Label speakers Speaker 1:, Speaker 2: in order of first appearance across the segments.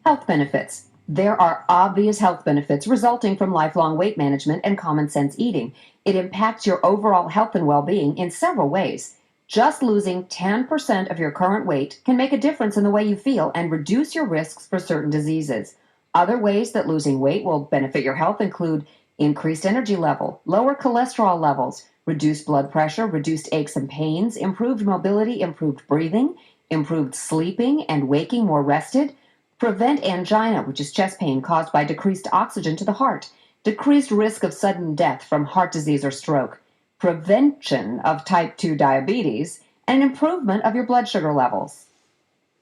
Speaker 1: Health benefits. There are obvious health benefits resulting from lifelong weight management and common sense eating. It impacts your overall health and well being in several ways. Just losing 10% of your current weight can make a difference in the way you feel and reduce your risks for certain diseases. Other ways that losing weight will benefit your health include increased energy level, lower cholesterol levels, reduced blood pressure, reduced aches and pains, improved mobility, improved breathing, improved sleeping and waking more rested, prevent angina, which is chest pain caused by decreased oxygen to the heart, decreased risk of sudden death from heart disease or stroke, prevention of type 2 diabetes, and improvement of your blood sugar levels.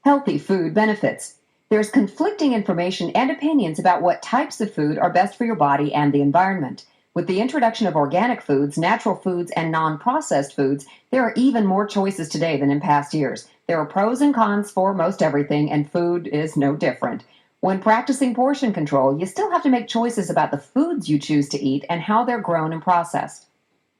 Speaker 1: Healthy food benefits. There's conflicting information and opinions about what types of food are best for your body and the environment. With the introduction of organic foods, natural foods, and non-processed foods, there are even more choices today than in past years. There are pros and cons for most everything, and food is no different. When practicing portion control, you still have to make choices about the foods you choose to eat and how they're grown and processed.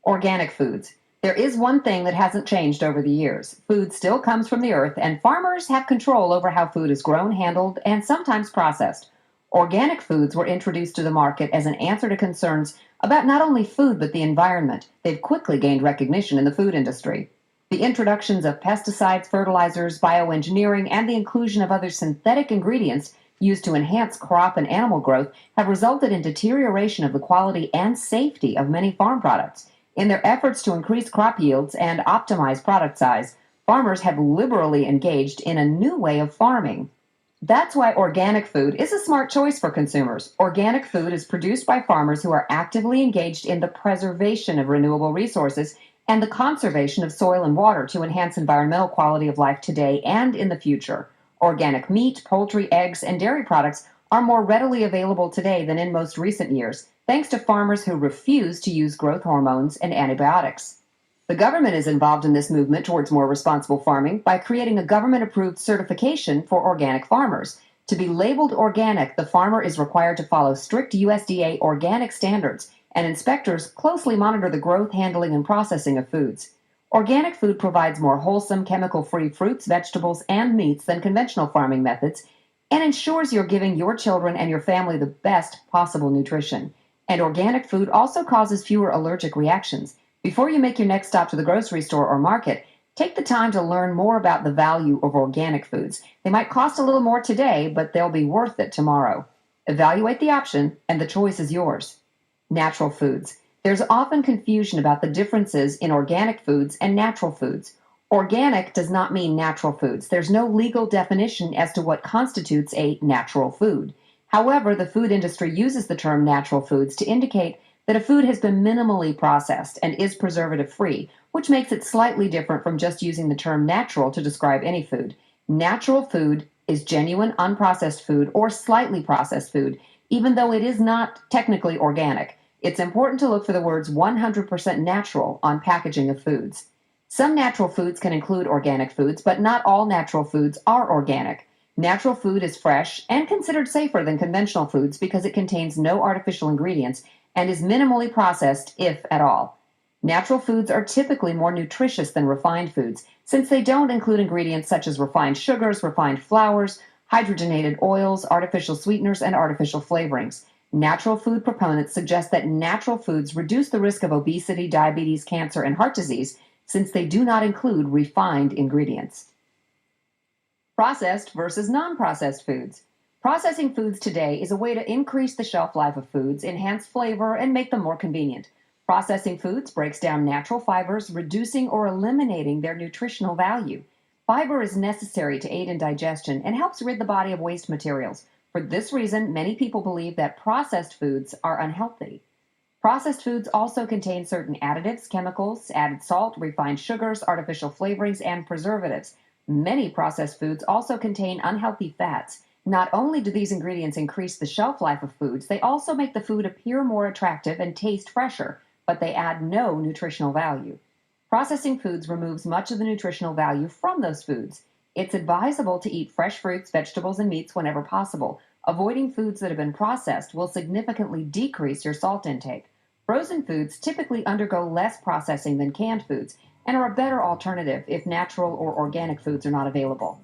Speaker 1: Organic foods. There is one thing that hasn't changed over the years. Food still comes from the earth, and farmers have control over how food is grown, handled, and sometimes processed. Organic foods were introduced to the market as an answer to concerns about not only food but the environment. They've quickly gained recognition in the food industry. The introductions of pesticides, fertilizers, bioengineering, and the inclusion of other synthetic ingredients used to enhance crop and animal growth have resulted in deterioration of the quality and safety of many farm products. In their efforts to increase crop yields and optimize product size, farmers have liberally engaged in a new way of farming. That's why organic food is a smart choice for consumers. Organic food is produced by farmers who are actively engaged in the preservation of renewable resources and the conservation of soil and water to enhance environmental quality of life today and in the future. Organic meat, poultry, eggs, and dairy products are more readily available today than in most recent years, thanks to farmers who refuse to use growth hormones and antibiotics. The government is involved in this movement towards more responsible farming by creating a government-approved certification for organic farmers. To be labeled organic, the farmer is required to follow strict USDA organic standards, and inspectors closely monitor the growth, handling, and processing of foods. Organic food provides more wholesome, chemical-free fruits, vegetables, and meats than conventional farming methods, and ensures you're giving your children and your family the best possible nutrition. And organic food also causes fewer allergic reactions. Before you make your next stop to the grocery store or market, take the time to learn more about the value of organic foods. They might cost a little more today, but they'll be worth it tomorrow. Evaluate the option, and the choice is yours. Natural foods. There's often confusion about the differences in organic foods and natural foods. Organic does not mean natural foods. There's no legal definition as to what constitutes a natural food. However, the food industry uses the term natural foods to indicate that a food has been minimally processed and is preservative-free, which makes it slightly different from just using the term natural to describe any food. Natural food is genuine, unprocessed food or slightly processed food, even though it is not technically organic. It's important to look for the words 100% natural on packaging of foods. Some natural foods can include organic foods, but not all natural foods are organic. Natural food is fresh and considered safer than conventional foods because it contains no artificial ingredients and is minimally processed, if at all. Natural foods are typically more nutritious than refined foods, since they don't include ingredients such as refined sugars, refined flours, hydrogenated oils, artificial sweeteners, and artificial flavorings. Natural food proponents suggest that natural foods reduce the risk of obesity, diabetes, cancer, and heart disease, since they do not include refined ingredients. Processed versus non-processed foods. Processing foods today is a way to increase the shelf life of foods, enhance flavor, and make them more convenient. Processing foods breaks down natural fibers, reducing or eliminating their nutritional value. Fiber is necessary to aid in digestion and helps rid the body of waste materials. For this reason, many people believe that processed foods are unhealthy. Processed foods also contain certain additives, chemicals, added salt, refined sugars, artificial flavorings, and preservatives. Many processed foods also contain unhealthy fats. Not only do these ingredients increase the shelf life of foods, they also make the food appear more attractive and taste fresher, but they add no nutritional value. Processing foods removes much of the nutritional value from those foods. It's advisable to eat fresh fruits, vegetables, and meats whenever possible. Avoiding foods that have been processed will significantly decrease your salt intake. Frozen foods typically undergo less processing than canned foods and are a better alternative if natural or organic foods are not available.